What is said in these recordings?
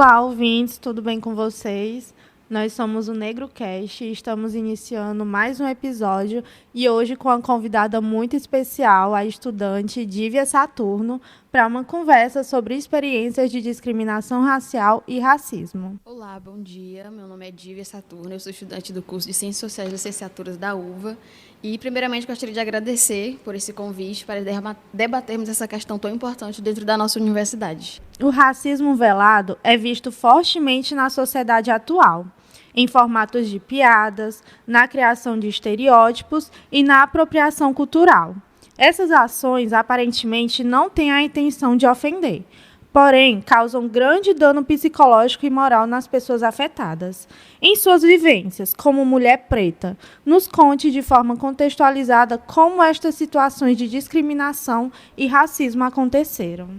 Olá, ouvintes, tudo bem com vocês? Nós somos o NegroCast e estamos iniciando mais um episódio e hoje com uma convidada muito especial, a estudante Dívia Saturno, para uma conversa sobre experiências de discriminação racial e racismo. Olá, bom dia. Meu nome é Dívia Saturno, eu sou estudante do curso de Ciências Sociais e Licenciaturas da UVA e, primeiramente, gostaria de agradecer por esse convite para debatermos essa questão tão importante dentro da nossa universidade. O racismo velado é visto fortemente na sociedade atual, em formatos de piadas, na criação de estereótipos e na apropriação cultural. Essas ações aparentemente não têm a intenção de ofender, porém causam grande dano psicológico e moral nas pessoas afetadas. Em suas vivências, como mulher preta, nos conte de forma contextualizada como estas situações de discriminação e racismo aconteceram.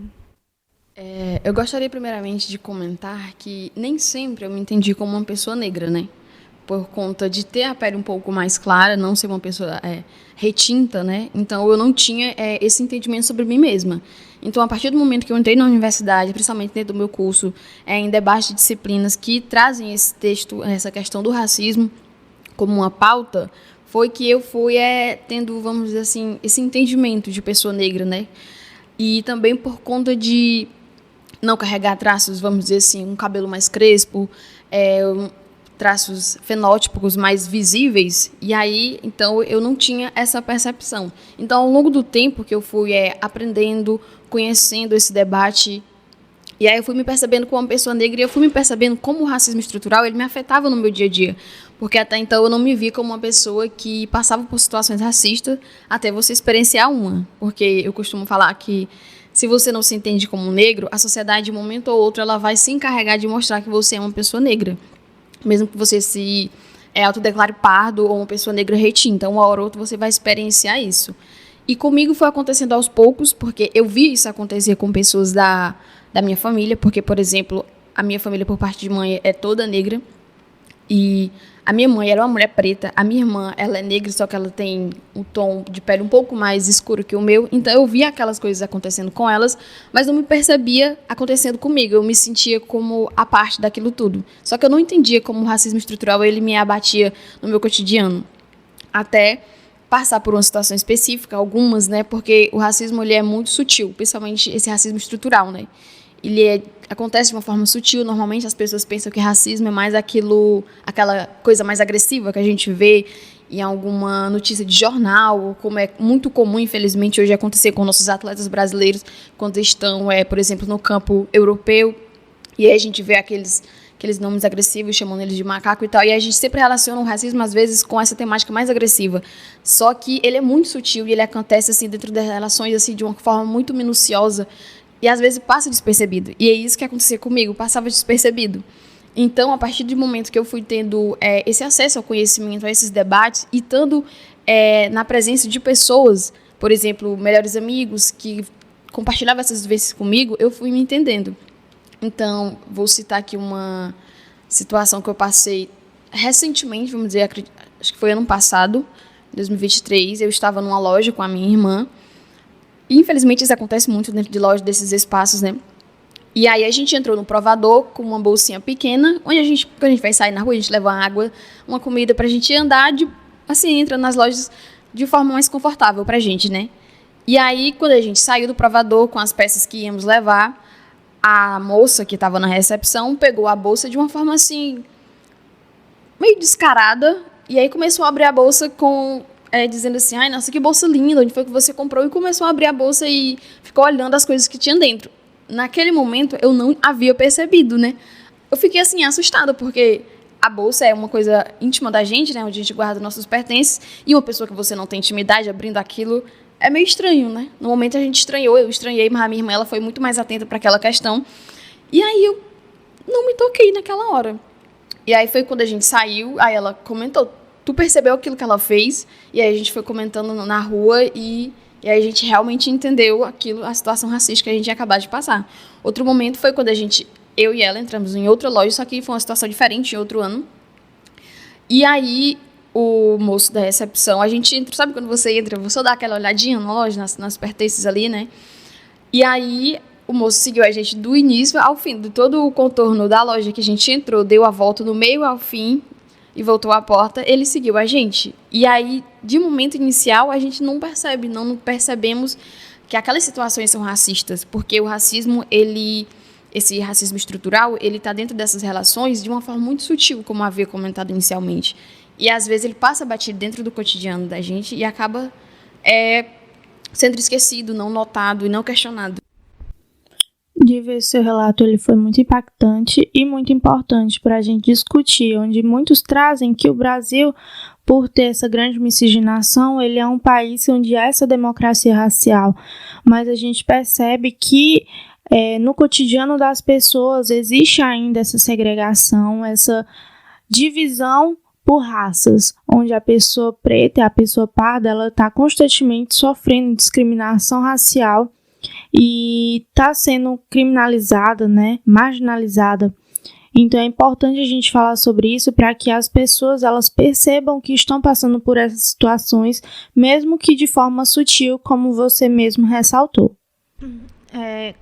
Eu gostaria, primeiramente, de comentar que nem sempre eu me entendi como uma pessoa negra, né? Por conta de ter a pele um pouco mais clara, não ser uma pessoa retinta, né? Então, eu não tinha esse entendimento sobre mim mesma. Então, a partir do momento que eu entrei na universidade, principalmente dentro do meu curso, em debate de disciplinas que trazem esse texto, essa questão do racismo como uma pauta, foi que eu fui tendo, vamos dizer assim, esse entendimento de pessoa negra, né? E também por conta de não carregar traços, vamos dizer assim, um cabelo mais crespo, traços fenótipos mais visíveis, e aí, então, eu não tinha essa percepção. Então, ao longo do tempo que eu fui aprendendo, conhecendo esse debate, e aí eu fui me percebendo como uma pessoa negra, e eu fui me percebendo como o racismo estrutural, ele me afetava no meu dia a dia, porque até então eu não me via como uma pessoa que passava por situações racistas até você experienciar uma, porque eu costumo falar que se você não se entende como um negro, a sociedade, de um momento ou outro, ela vai se encarregar de mostrar que você é uma pessoa negra. Mesmo que você se autodeclare pardo ou uma pessoa negra retinta. Uma hora ou outra você vai experienciar isso. E comigo foi acontecendo aos poucos, porque eu vi isso acontecer com pessoas da minha família, porque, por exemplo, a minha família, por parte de mãe, é toda negra. E a minha mãe era uma mulher preta, a minha irmã, ela é negra, só que ela tem um tom de pele um pouco mais escuro que o meu, então eu via aquelas coisas acontecendo com elas, mas não me percebia acontecendo comigo, eu me sentia como a parte daquilo tudo. Só que eu não entendia como o racismo estrutural ele me abatia no meu cotidiano, até passar por uma situação específica, algumas, né, porque o racismo ele é muito sutil, principalmente esse racismo estrutural, né. Acontece de uma forma sutil. Normalmente as pessoas pensam que racismo é mais aquela coisa mais agressiva que a gente vê em alguma notícia de jornal, como é muito comum, infelizmente, hoje acontecer com nossos atletas brasileiros quando estão, por exemplo, no campo europeu, e aí a gente vê aqueles nomes agressivos, chamando eles de macaco e tal, e a gente sempre relaciona o racismo, às vezes, com essa temática mais agressiva. Só que ele é muito sutil e ele acontece assim, dentro das relações assim, de uma forma muito minuciosa, e às vezes passa despercebido. E é isso que acontecia comigo, passava despercebido. Então, a partir do momento que eu fui tendo esse acesso ao conhecimento, a esses debates, e estando na presença de pessoas, por exemplo, melhores amigos, que compartilhavam essas vivências comigo, eu fui me entendendo. Então, vou citar aqui uma situação que eu passei recentemente, vamos dizer, acho que foi ano passado, 2023, eu estava numa loja com a minha irmã. E, infelizmente, isso acontece muito dentro de lojas, desses espaços, né? E aí a gente entrou no provador com uma bolsinha pequena, onde quando a gente vai sair na rua, a gente leva uma água, uma comida pra gente andar, assim, entra nas lojas de forma mais confortável pra gente, né? E aí, quando a gente saiu do provador com as peças que íamos levar, a moça que estava na recepção pegou a bolsa de uma forma, assim, meio descarada, e aí começou a abrir a bolsa dizendo assim, ai, nossa, que bolsa linda, onde foi que você comprou? E começou a abrir a bolsa e ficou olhando as coisas que tinha dentro. Naquele momento, eu não havia percebido, né? Eu fiquei, assim, assustada, porque a bolsa é uma coisa íntima da gente, né? Onde a gente guarda nossos pertences, e uma pessoa que você não tem intimidade abrindo aquilo é meio estranho, né? No momento a gente estranhou, eu estranhei, mas a minha irmã ela foi muito mais atenta para aquela questão. E aí eu não me toquei naquela hora. E aí foi quando a gente saiu, aí ela comentou, tu percebeu aquilo que ela fez? E aí a gente foi comentando na rua e aí a gente realmente entendeu a situação racista que a gente ia acabar de passar. Outro momento foi quando eu e ela entramos em outra loja, só que foi uma situação diferente, em outro ano. E aí o moço da recepção, a gente entra, sabe quando você entra, você dá aquela olhadinha na loja, nas pertences ali, né? E aí o moço seguiu a gente do início ao fim, de todo o contorno da loja que a gente entrou, deu a volta do meio ao fim e voltou à porta, ele seguiu a gente. E aí, de momento inicial, a gente não percebe, não percebemos que aquelas situações são racistas, porque o racismo, esse racismo estrutural, ele está dentro dessas relações de uma forma muito sutil, como havia comentado inicialmente. E às vezes ele passa batido dentro do cotidiano da gente e acaba sendo esquecido, não notado e não questionado. De ver seu relato, ele foi muito impactante e muito importante para a gente discutir, onde muitos trazem que o Brasil, por ter essa grande miscigenação, ele é um país onde há essa democracia racial, mas a gente percebe que no cotidiano das pessoas existe ainda essa segregação, essa divisão por raças, onde a pessoa preta e a pessoa parda, ela está constantemente sofrendo discriminação racial e está sendo criminalizada, né, marginalizada. Então é importante a gente falar sobre isso para que as pessoas elas percebam que estão passando por essas situações, mesmo que de forma sutil, como você mesmo ressaltou.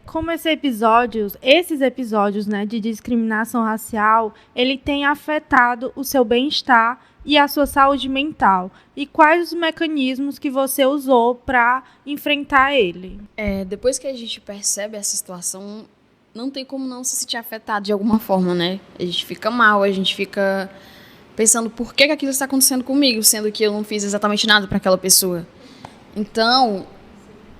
Como esses episódios, né, de discriminação racial, ele tem afetado o seu bem-estar e a sua saúde mental? E quais os mecanismos que você usou para enfrentar ele? Depois que a gente percebe essa situação, não tem como não se sentir afetado de alguma forma, né? A gente fica mal, a gente fica pensando por que aquilo está acontecendo comigo, sendo que eu não fiz exatamente nada para aquela pessoa. Então,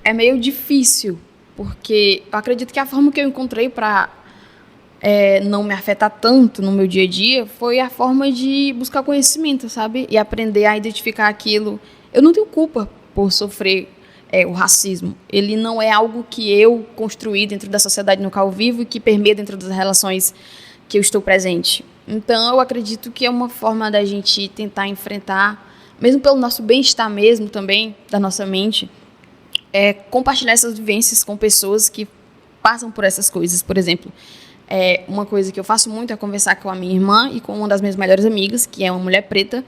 é meio difícil, porque eu acredito que a forma que eu encontrei para não me afetar tanto no meu dia a dia foi a forma de buscar conhecimento, sabe? E aprender a identificar aquilo. Eu não tenho culpa por sofrer o racismo. Ele não é algo que eu construí dentro da sociedade no qual eu vivo e que permeia dentro das relações que eu estou presente. Então, eu acredito que é uma forma da gente tentar enfrentar, mesmo pelo nosso bem-estar mesmo também, da nossa mente, compartilhar essas vivências com pessoas que passam por essas coisas. Por exemplo, uma coisa que eu faço muito é conversar com a minha irmã e com uma das minhas melhores amigas, que é uma mulher preta,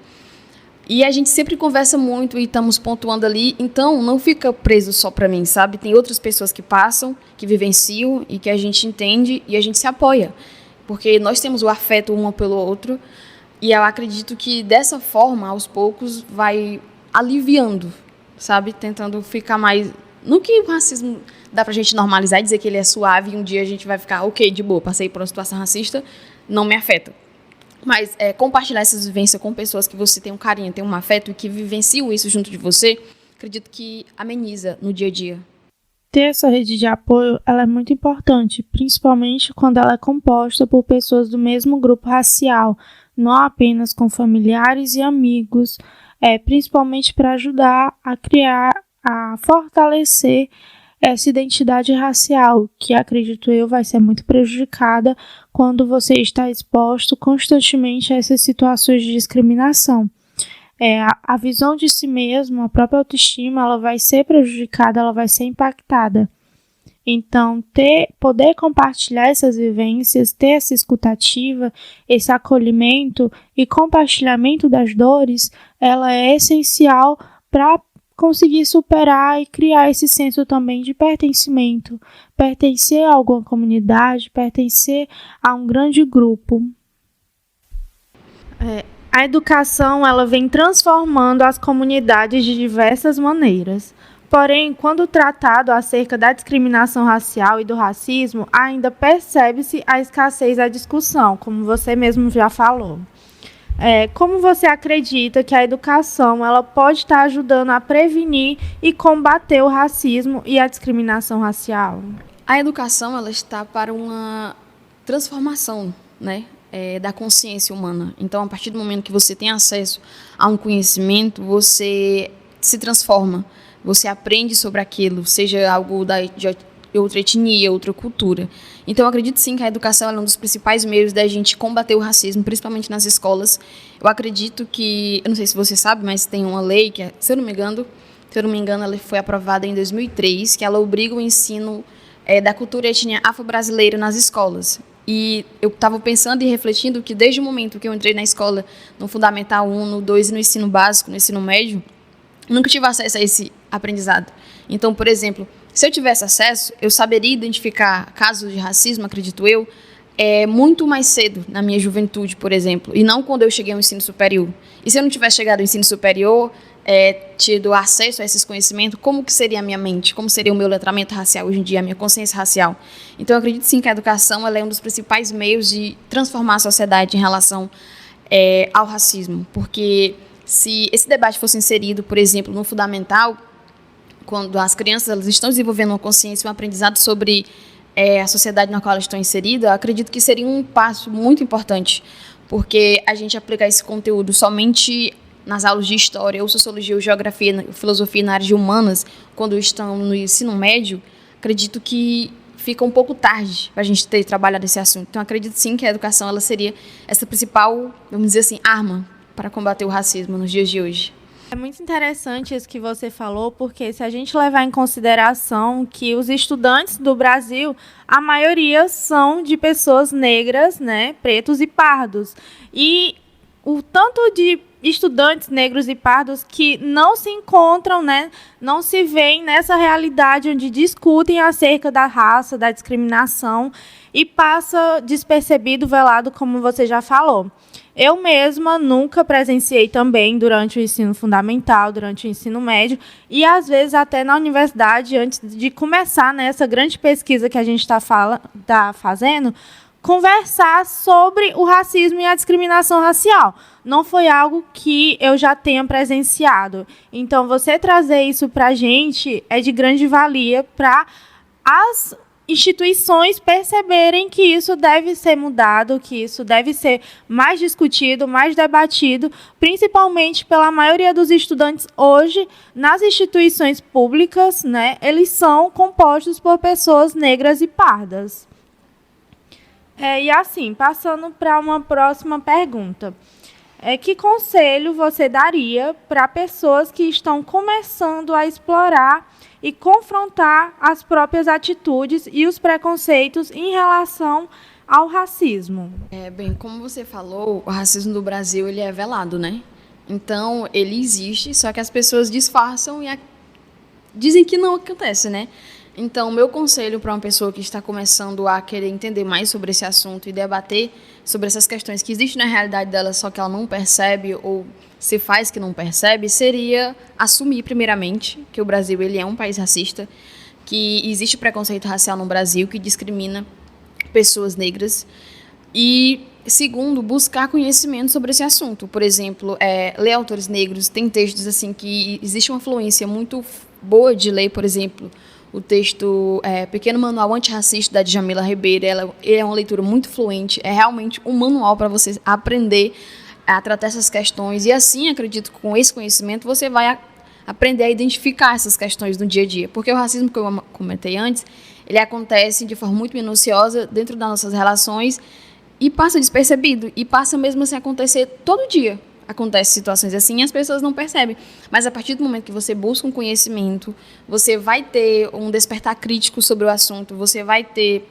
e a gente sempre conversa muito e estamos pontuando ali, então não fica preso só para mim, sabe? Tem outras pessoas que passam, que vivenciam e que a gente entende e a gente se apoia, porque nós temos o afeto um pelo outro e eu acredito que dessa forma, aos poucos, vai aliviando, sabe? Tentando ficar mais... No que o racismo dá pra gente normalizar e dizer que ele é suave e um dia a gente vai ficar, ok, de boa, passei por uma situação racista, não me afeta. Mas compartilhar essas vivências com pessoas que você tem um carinho, tem um afeto e que vivenciam isso junto de você, acredito que ameniza no dia a dia. Ter essa rede de apoio ela é muito importante, principalmente quando ela é composta por pessoas do mesmo grupo racial, não apenas com familiares e amigos, principalmente para ajudar a criar, a fortalecer essa identidade racial, que acredito eu vai ser muito prejudicada quando você está exposto constantemente a essas situações de discriminação. A visão de si mesmo, a própria autoestima, ela vai ser prejudicada, ela vai ser impactada. Então, poder compartilhar essas vivências, ter essa escutativa, esse acolhimento e compartilhamento das dores, ela é essencial para conseguir superar e criar esse senso também de pertencimento, pertencer a alguma comunidade, pertencer a um grande grupo. A educação ela vem transformando as comunidades de diversas maneiras. Porém, quando tratado acerca da discriminação racial e do racismo, ainda percebe-se a escassez da discussão, como você mesmo já falou. Como você acredita que a educação ela pode estar ajudando a prevenir e combater o racismo e a discriminação racial? A educação ela está para uma transformação, né, da consciência humana. Então, a partir do momento que você tem acesso a um conhecimento, você se transforma, você aprende sobre aquilo, seja algo de outra etnia, outra cultura. Então, eu acredito sim que a educação é um dos principais meios da gente combater o racismo, principalmente nas escolas. Eu acredito que, eu não sei se você sabe, mas tem uma lei que, se eu não me engano, ela foi aprovada em 2003, que ela obriga o ensino da cultura e etnia afro-brasileira nas escolas. E eu estava pensando e refletindo que desde o momento que eu entrei na escola, no Fundamental 1, no 2 e no ensino básico, no ensino médio, nunca tive acesso a esse aprendizado. Então, por exemplo, Se eu tivesse acesso, eu saberia identificar casos de racismo, acredito eu, muito mais cedo, na minha juventude, por exemplo, e não quando eu cheguei ao ensino superior. E se eu não tivesse chegado ao ensino superior, tido acesso a esses conhecimentos, como que seria a minha mente? Como seria o meu letramento racial hoje em dia, a minha consciência racial? Então, eu acredito sim que a educação ela é um dos principais meios de transformar a sociedade em relação ao racismo. Porque se esse debate fosse inserido, por exemplo, no fundamental, quando as crianças elas estão desenvolvendo uma consciência, um aprendizado sobre a sociedade na qual elas estão inseridas, eu acredito que seria um passo muito importante, porque a gente aplicar esse conteúdo somente nas aulas de história, ou sociologia, ou geografia, filosofia na área de humanas, quando estão no ensino médio, acredito que fica um pouco tarde para a gente ter trabalhado esse assunto. Então, acredito sim que a educação ela seria essa principal, vamos dizer assim, arma para combater o racismo nos dias de hoje. É muito interessante isso que você falou, porque se a gente levar em consideração que os estudantes do Brasil, a maioria são de pessoas negras, né, pretos e pardos. E o tanto de estudantes negros e pardos que não se encontram, né, não se veem nessa realidade onde discutem acerca da raça, da discriminação e passa despercebido, velado, como você já falou. Eu mesma nunca presenciei também durante o ensino fundamental, durante o ensino médio e, às vezes, até na universidade, antes de começar nessa grande pesquisa que a gente está fazendo, conversar sobre o racismo e a discriminação racial. Não foi algo que eu já tenha presenciado. Então, você trazer isso para a gente é de grande valia para as instituições perceberem que isso deve ser mudado, que isso deve ser mais discutido, mais debatido, principalmente pela maioria dos estudantes hoje nas instituições públicas, né? Eles são compostos por pessoas negras e pardas. E assim, passando para uma próxima pergunta. Que conselho você daria para pessoas que estão começando a explorar e confrontar as próprias atitudes e os preconceitos em relação ao racismo? Bem, como você falou, o racismo do Brasil ele é velado, né? Então, ele existe, só que as pessoas disfarçam e dizem que não acontece, né? Então, meu conselho para uma pessoa que está começando a querer entender mais sobre esse assunto e debater sobre essas questões que existem na realidade dela, só que ela não percebe ou se faz que não percebe, seria assumir, primeiramente, que o Brasil ele é um país racista, que existe preconceito racial no Brasil, que discrimina pessoas negras. E, segundo, buscar conhecimento sobre esse assunto. Por exemplo, ler autores negros, tem textos assim que existe uma fluência muito boa de ler, por exemplo, o texto Pequeno Manual Antirracista, da Djamila Ribeiro. Ela é uma leitura muito fluente, é realmente um manual para você aprender a tratar essas questões. E assim, acredito que com esse conhecimento você vai aprender a identificar essas questões no dia a dia. Porque o racismo, que eu comentei antes, ele acontece de forma muito minuciosa dentro das nossas relações e passa despercebido. E passa mesmo assim a acontecer todo dia. Acontecem situações assim e as pessoas não percebem. Mas a partir do momento que você busca um conhecimento, você vai ter um despertar crítico sobre o assunto, você vai ter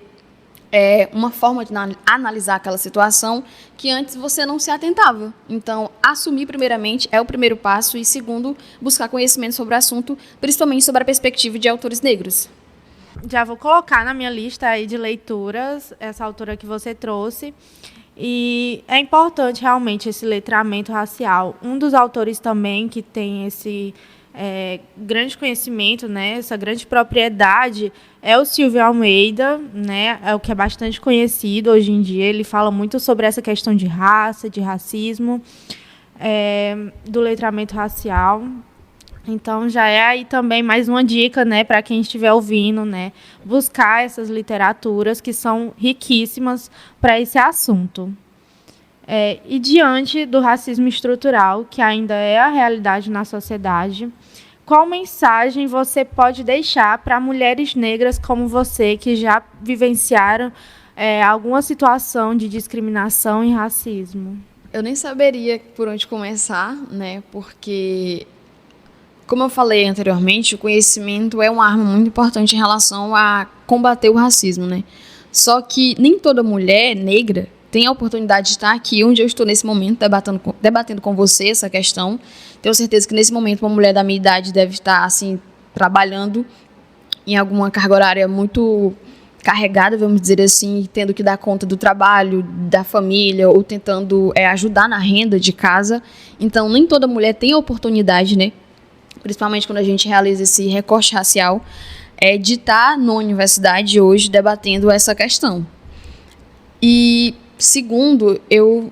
uma forma de analisar aquela situação que antes você não se atentava. Então, assumir primeiramente é o primeiro passo e, segundo, buscar conhecimento sobre o assunto, principalmente sobre a perspectiva de autores negros. Já vou colocar na minha lista aí de leituras essa autora que você trouxe. E é importante realmente esse letramento racial. Um dos autores também que tem esse grande conhecimento, né, essa grande propriedade, é o Silvio Almeida, né, é o que é bastante conhecido hoje em dia. Ele fala muito sobre essa questão de raça, de racismo, do letramento racial. Então, já é aí também mais uma dica, né, para quem estiver ouvindo, né, buscar essas literaturas que são riquíssimas para esse assunto. E diante do racismo estrutural, que ainda é a realidade na sociedade, qual mensagem você pode deixar para mulheres negras como você, que já vivenciaram alguma situação de discriminação e racismo? Eu nem saberia por onde começar, né, porque, como eu falei anteriormente, o conhecimento é uma arma muito importante em relação a combater o racismo, né? Só que nem toda mulher negra tem a oportunidade de estar aqui onde eu estou nesse momento, debatendo com você essa questão. Tenho certeza que nesse momento uma mulher da minha idade deve estar assim, trabalhando em alguma carga horária muito carregada, vamos dizer assim, tendo que dar conta do trabalho, da família, ou tentando ajudar na renda de casa. Então, nem toda mulher tem a oportunidade, né? Principalmente quando a gente realiza esse recorte racial, de estar na universidade hoje debatendo essa questão. E, segundo, eu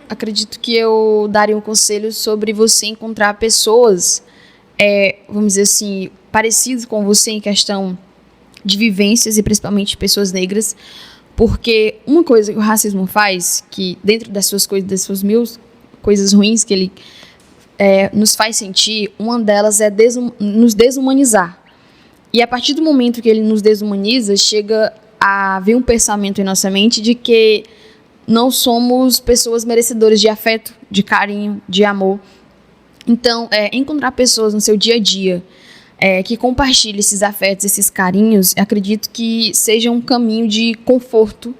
acredito que eu daria um conselho sobre você encontrar pessoas, vamos dizer assim, parecidas com você em questão de vivências e principalmente pessoas negras, porque uma coisa que o racismo faz, que dentro das suas mil coisas ruins que ele nos faz sentir, uma delas é nos desumanizar. E a partir do momento que ele nos desumaniza, chega a haver um pensamento em nossa mente de que não somos pessoas merecedoras de afeto, de carinho, de amor. Então, encontrar pessoas no seu dia a dia que compartilhem esses afetos, esses carinhos, acredito que seja um caminho de conforto.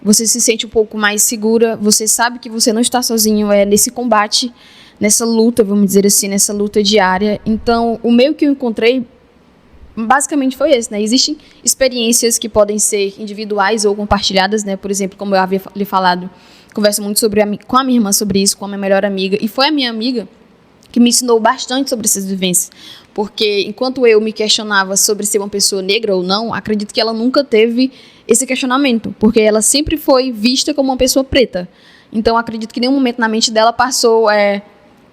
Você se sente um pouco mais segura, você sabe que você não está sozinho nesse combate, nessa luta, vamos dizer assim, nessa luta diária. Então, o meio que eu encontrei basicamente foi esse, né? Existem experiências que podem ser individuais ou compartilhadas, né? Por exemplo, como eu havia lhe falado, converso muito com a minha irmã sobre isso, com a minha melhor amiga, e foi a minha amiga que me ensinou bastante sobre essas vivências, porque enquanto eu me questionava sobre ser uma pessoa negra ou não, acredito que ela nunca teve esse questionamento, porque ela sempre foi vista como uma pessoa preta. Então, acredito que em nenhum momento na mente dela passou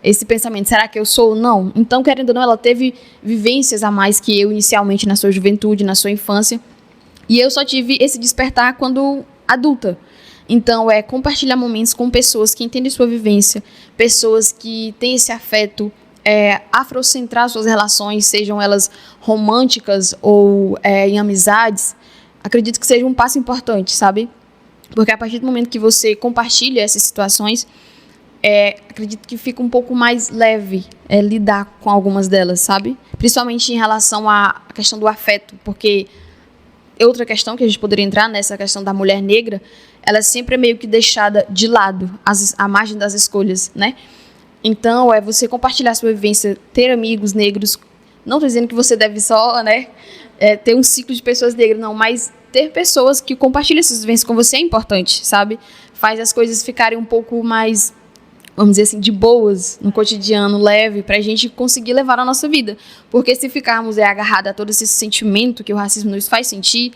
esse pensamento, será que eu sou ou não? Então, querendo ou não, ela teve vivências a mais que eu inicialmente na sua juventude, na sua infância, e eu só tive esse despertar quando adulta. Então, compartilhar momentos com pessoas que entendem sua vivência, pessoas que têm esse afeto, afrocentrar suas relações, sejam elas românticas ou em amizades, acredito que seja um passo importante, sabe? Porque a partir do momento que você compartilha essas situações, acredito que fica um pouco mais leve lidar com algumas delas, sabe? Principalmente em relação à questão do afeto, porque outra questão que a gente poderia entrar nessa questão da mulher negra, ela sempre é meio que deixada de lado, à margem das escolhas, né? Então, você compartilhar sua vivência, ter amigos negros, não estou dizendo que você deve só, né, ter um ciclo de pessoas negras, não, mas ter pessoas que compartilham essas vivências com você é importante, sabe? Faz as coisas ficarem um pouco mais, vamos dizer assim, de boas no cotidiano, leve, para a gente conseguir levar a nossa vida. Porque se ficarmos agarrados a todo esse sentimento que o racismo nos faz sentir,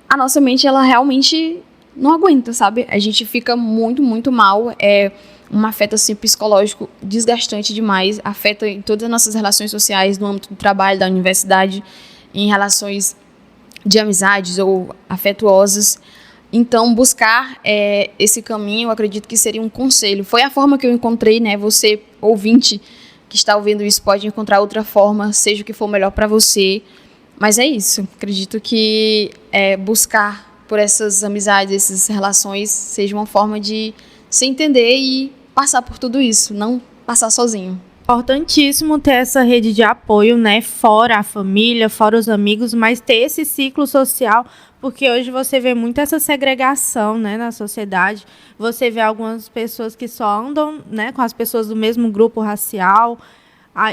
a nossa mente, ela realmente não aguenta, sabe? A gente fica muito, muito mal. É um afeto assim, psicológico desgastante demais. Afeta em todas as nossas relações sociais, no âmbito do trabalho, da universidade, em relações de amizades ou afetuosas. Então, buscar esse caminho, eu acredito que seria um conselho. Foi a forma que eu encontrei, né? Você, ouvinte, que está ouvindo isso, pode encontrar outra forma, seja o que for melhor para você. Mas é isso. Acredito que buscar por essas amizades, essas relações, seja uma forma de se entender e passar por tudo isso, não passar sozinho. Importantíssimo ter essa rede de apoio, né? Fora a família, fora os amigos, mas ter esse ciclo social, porque hoje você vê muito essa segregação, né, na sociedade. Você vê algumas pessoas que só andam, né, com as pessoas do mesmo grupo racial.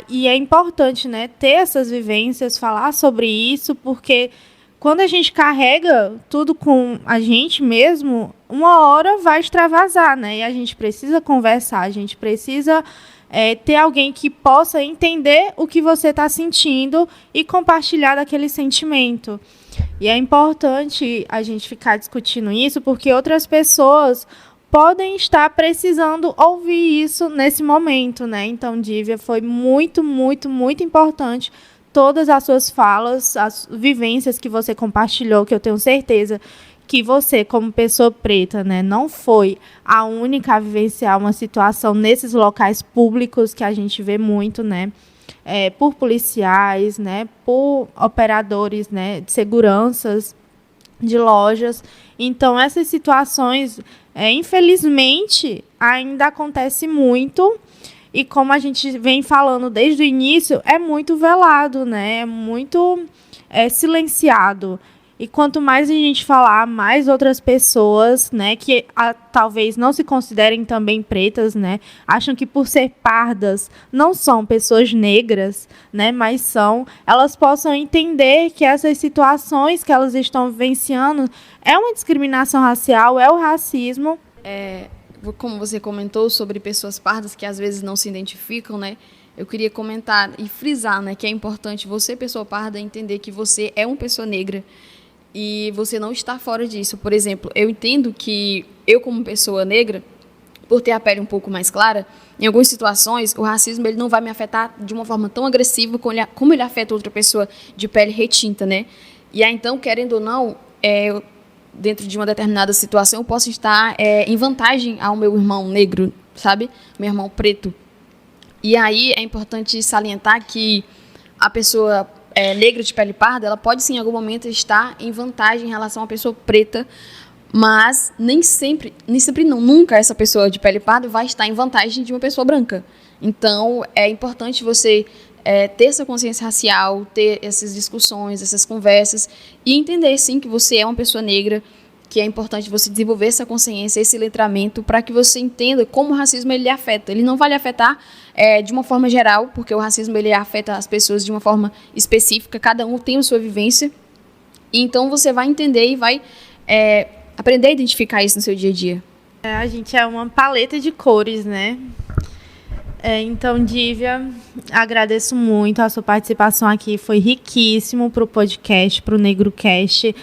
E é importante, né, ter essas vivências, falar sobre isso, porque quando a gente carrega tudo com a gente mesmo, uma hora vai extravasar, né? E a gente precisa conversar, a gente precisa ter alguém que possa entender o que você está sentindo e compartilhar daquele sentimento. E é importante a gente ficar discutindo isso, porque outras pessoas podem estar precisando ouvir isso nesse momento, né? Então, Dívia, foi muito, muito, muito importante todas as suas falas, as vivências que você compartilhou, que eu tenho certeza que você, como pessoa preta, né, não foi a única a vivenciar uma situação nesses locais públicos que a gente vê muito, né, por policiais, né, por operadores, né, de seguranças de lojas. Então, essas situações, infelizmente, ainda acontece muito. E como a gente vem falando desde o início, é muito velado, né? É muito silenciado. E quanto mais a gente falar, mais outras pessoas, né, que talvez não se considerem também pretas, né, acham que por ser pardas não são pessoas negras, né, mas são, elas possam entender que essas situações que elas estão vivenciando é uma discriminação racial, é o racismo. Como você comentou sobre pessoas pardas que às vezes não se identificam, né? Eu queria comentar e frisar, né, que é importante você, pessoa parda, entender que você é uma pessoa negra e você não está fora disso. Por exemplo, eu entendo que eu, como pessoa negra, por ter a pele um pouco mais clara, em algumas situações, o racismo ele não vai me afetar de uma forma tão agressiva como ele afeta outra pessoa de pele retinta, né? E aí, então, querendo ou não, dentro de uma determinada situação, eu posso estar em vantagem ao meu irmão negro, sabe? Meu irmão preto. E aí é importante salientar que a pessoa negra de pele parda, ela pode sim em algum momento estar em vantagem em relação à pessoa preta, mas nem sempre não, nunca essa pessoa de pele parda vai estar em vantagem de uma pessoa branca. Então é importante você ter essa consciência racial, ter essas discussões, essas conversas e entender sim que você é uma pessoa negra, que é importante você desenvolver essa consciência, esse letramento, para que você entenda como o racismo ele lhe afeta. Ele não vai lhe afetar de uma forma geral, porque o racismo ele afeta as pessoas de uma forma específica, cada um tem a sua vivência, e então você vai entender e vai aprender a identificar isso no seu dia a dia. A gente é uma paleta de cores, né? Então, Dívia, agradeço muito a sua participação aqui, foi riquíssimo para o podcast, para o NegroCast.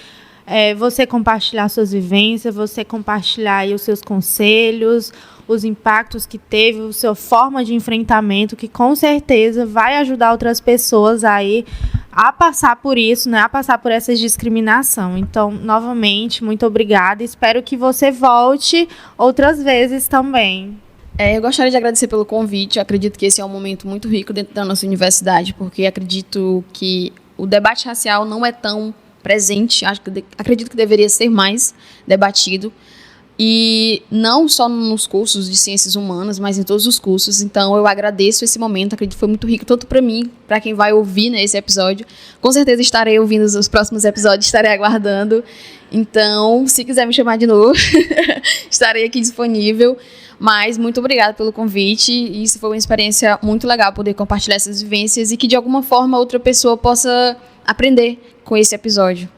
Você compartilhar suas vivências, você compartilhar aí os seus conselhos, os impactos que teve, a sua forma de enfrentamento, que com certeza vai ajudar outras pessoas aí a passar por isso, né, a passar por essa discriminação. Então, novamente, muito obrigada. Espero que você volte outras vezes também. Eu gostaria de agradecer pelo convite. Eu acredito que esse é um momento muito rico dentro da nossa universidade, porque acredito que o debate racial não é tão presente, acredito que deveria ser mais debatido, e não só nos cursos de ciências humanas, mas em todos os cursos. Então eu agradeço esse momento, acredito que foi muito rico, tanto para mim, para quem vai ouvir, né, esse episódio. Com certeza estarei ouvindo os próximos episódios, estarei aguardando. Então, se quiser me chamar de novo, estarei aqui disponível. Mas muito obrigada pelo convite, e isso foi uma experiência muito legal, poder compartilhar essas vivências e que de alguma forma outra pessoa possa aprender com esse episódio.